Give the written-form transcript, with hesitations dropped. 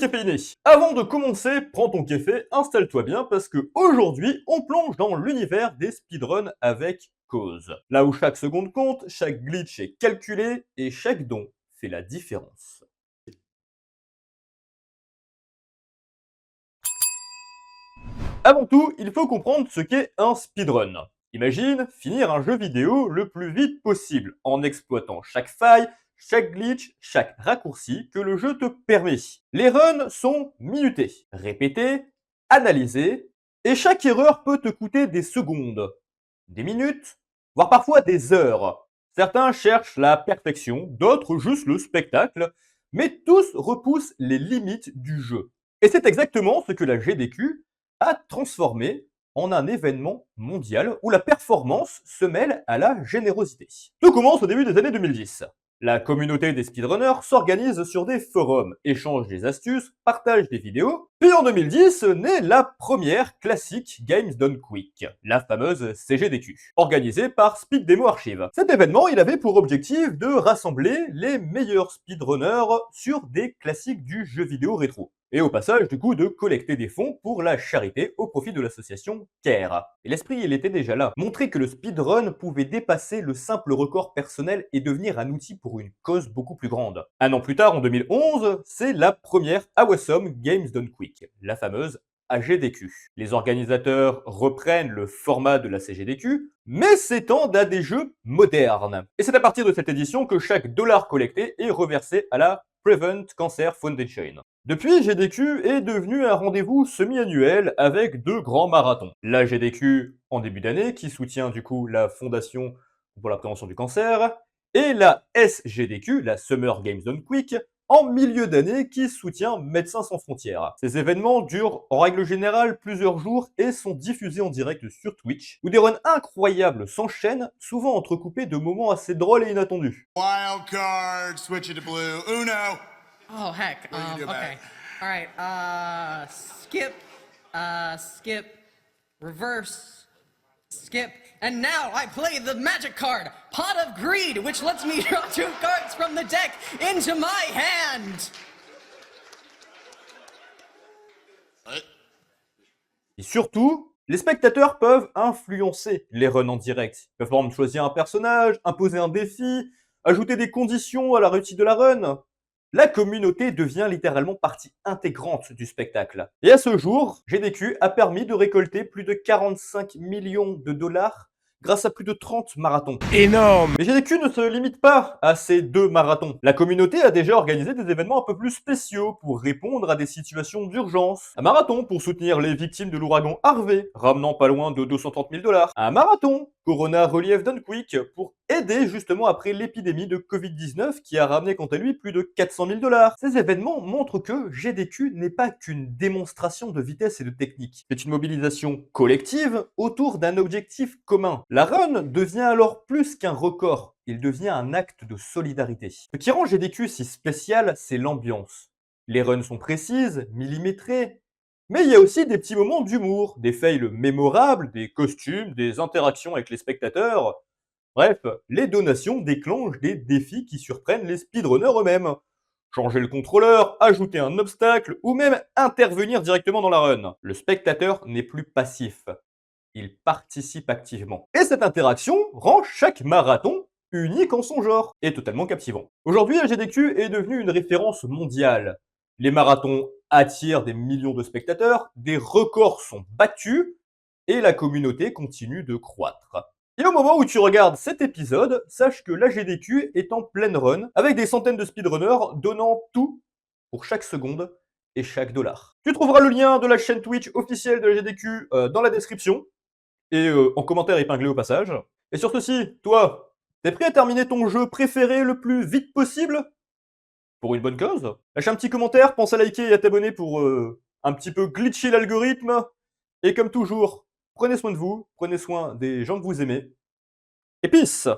caféiné. Avant de commencer, prends ton café, installe-toi bien parce que aujourd'hui, on plonge dans l'univers des speedruns avec cause. Là où chaque seconde compte, chaque glitch est calculé et chaque don fait la différence. Avant tout, il faut comprendre ce qu'est un speedrun. Imagine finir un jeu vidéo le plus vite possible en exploitant chaque faille, chaque glitch, chaque raccourci que le jeu te permet. Les runs sont minutés, répétés, analysés, et chaque erreur peut te coûter des secondes, des minutes, voire parfois des heures. Certains cherchent la perfection, d'autres juste le spectacle, mais tous repoussent les limites du jeu. Et c'est exactement ce que la GDQ a transformé en un événement mondial où la performance se mêle à la générosité. Tout commence au début des années 2010. La communauté des speedrunners s'organise sur des forums, échange des astuces, partage des vidéos. Puis en 2010 naît la première classique Games Done Quick, la fameuse CGDQ, organisée par Speed Demo Archive. Cet événement, il avait pour objectif de rassembler les meilleurs speedrunners sur des classiques du jeu vidéo rétro. Et au passage, du coup, de collecter des fonds pour la charité au profit de l'association CARE. Et l'esprit, il était déjà là. Montrer que le speedrun pouvait dépasser le simple record personnel et devenir un outil pour une cause beaucoup plus grande. Un an plus tard, en 2011, c'est la première Awesome Games Done Quick, la fameuse AGDQ. Les organisateurs reprennent le format de la CGDQ, mais s'étendent à des jeux modernes. Et c'est à partir de cette édition que chaque dollar collecté est reversé à la Prevent Cancer Foundation. Depuis, GDQ est devenu un rendez-vous semi-annuel avec deux grands marathons. La GDQ en début d'année, qui soutient du coup la Fondation pour la prévention du cancer, et la SGDQ, la Summer Games Done Quick, en milieu d'année, qui soutient Médecins sans frontières. Ces événements durent en règle générale plusieurs jours et sont diffusés en direct sur Twitch, où des runs incroyables s'enchaînent, souvent entrecoupés de moments assez drôles et inattendus. Wild card, switch it to blue. Uno. Oh, heck. What do you do about Okay. it? All right. Skip, reverse, skip. And now I play the magic card, Pot of Greed, which lets me draw 2 cards from the deck into my hand. What? Et surtout, les spectateurs peuvent influencer les runs en direct. Ils peuvent par exemple choisir un personnage, imposer un défi, ajouter des conditions à la réussite de la run. La communauté devient littéralement partie intégrante du spectacle. Et à ce jour, GDQ a permis de récolter plus de 45 millions de dollars grâce à plus de 30 marathons. Énorme! Mais GDQ ne se limite pas à ces 2 marathons. La communauté a déjà organisé des événements un peu plus spéciaux pour répondre à des situations d'urgence. Un marathon pour soutenir les victimes de l'ouragan Harvey, ramenant pas loin de 230 000 $. Un marathon Corona Relief Done Quick pour aider justement après l'épidémie de Covid-19 qui a ramené quant à lui plus de 400 000 $. Ces événements montrent que GDQ n'est pas qu'une démonstration de vitesse et de technique. C'est une mobilisation collective autour d'un objectif commun. La run devient alors plus qu'un record, il devient un acte de solidarité. Ce qui rend GDQ si spécial, c'est l'ambiance. Les runs sont précises, millimétrées, mais il y a aussi des petits moments d'humour, des fails mémorables, des costumes, des interactions avec les spectateurs. Bref, les donations déclenchent des défis qui surprennent les speedrunners eux-mêmes. Changer le contrôleur, ajouter un obstacle ou même intervenir directement dans la run. Le spectateur n'est plus passif, il participe activement. Et cette interaction rend chaque marathon unique en son genre et totalement captivant. Aujourd'hui, la GDQ est devenue une référence mondiale. Les marathons attirent des millions de spectateurs, des records sont battus et la communauté continue de croître. Et au moment où tu regardes cet épisode, sache que la GDQ est en pleine run avec des centaines de speedrunners donnant tout pour chaque seconde et chaque dollar. Tu trouveras le lien de la chaîne Twitch officielle de la GDQ dans la description et en commentaire épinglé au passage. Et sur ceci, toi, t'es prêt à terminer ton jeu préféré le plus vite possible pour une bonne cause? Lâche un petit commentaire, pense à liker et à t'abonner pour un petit peu glitcher l'algorithme. Et comme toujours, prenez soin de vous, prenez soin des gens que vous aimez. Et peace!